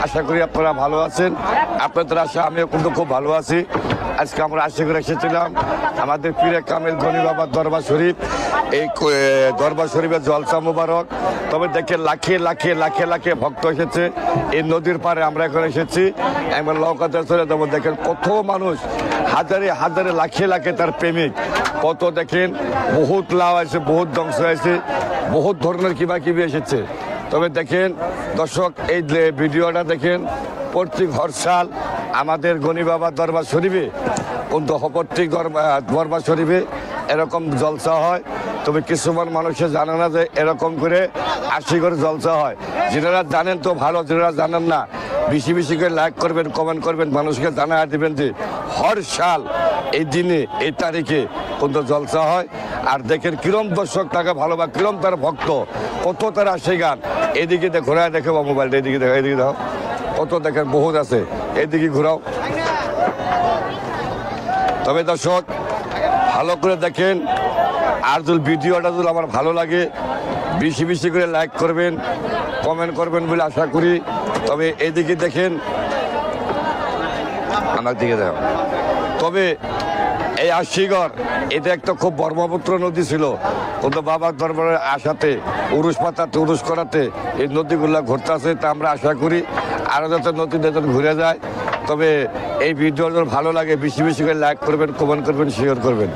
আশা করি আপনারা ভালো আছেন। আপনাদের আশা আমিও কিন্তু খুব ভালো আছি। আজকে আমরা আশা করে এসেছিলাম আমাদের পীরে কামেল গনি বাবার দরবার শরীফ। এই দরবার শরীফের জলসা মোবারক। তবে দেখে লাখে লাখে লাখে লাখে ভক্ত এসেছে এই নদীর পাড়ে। আমরা এখন এসেছি একবার নৌকাতে চলে যাবো। দেখেন কত মানুষ, হাজারে হাজারে লাখে লাখে তার প্রেমিক। কত দেখেন বহুত লাভ আছে, বহুত ধ্বংস হয়েছে, বহুত ধরনের কিবা কিবি এসেছে। তবে দেখেন দর্শক, এই ভিডিওটা দেখেন, প্রত্যেক হরসাল আমাদের গনি বাবার দরবার শরীফে কিন্তু প্রত্যেক দরবার শরীফে এরকম জলসা হয়। তবে কিছুমান মানুষে জানে না যে এরকম করে 80 করে জলসা হয়। যারা জানেন তো ভালো, যারা জানেন না বেশি বেশি করে লাইক করবেন, কমেন্ট করবেন, মানুষকে জানা দেবেন যে হর সাল এই দিনে এই তারিখে কিন্তু জলসা হয়। আর দেখেন কিরম দর্শক তাকে ভালোবা, কিরম তার ভক্ত, কত তারা সেই গান। এদিকে ঘোরায় দেখে বা মোবাইলটা এদিকে দেখো, এদিকে দাও, কত দেখেন বহুত আছে, এদিকে ঘোরাও। তবে দর্শক ভালো করে দেখেন, আর যদি ভিডিওটা যদি আমার ভালো লাগে বেশি বেশি করে লাইক করবেন, কমেন্ট করবেন বলে আশা করি। তবে এদিকে দেখেন, আমার দিকে দেখো। তবে এই আশিগড় এটা একটা খুব ব্রহ্মপুত্র নদী ছিল, কিন্তু বাবার দরবারের আশাতে উরুস পাতাতে উরুস করাতে এই নদীগুলা ঘুরতে আছে। তা আমরা আশা করি আরও যাতে নদী যাতে ঘুরে যায়। তবে এই ভিডিও ভালো লাগে বেশি বেশি করে লাইক করবেন, কমেন্ট করবেন, শেয়ার করবেন।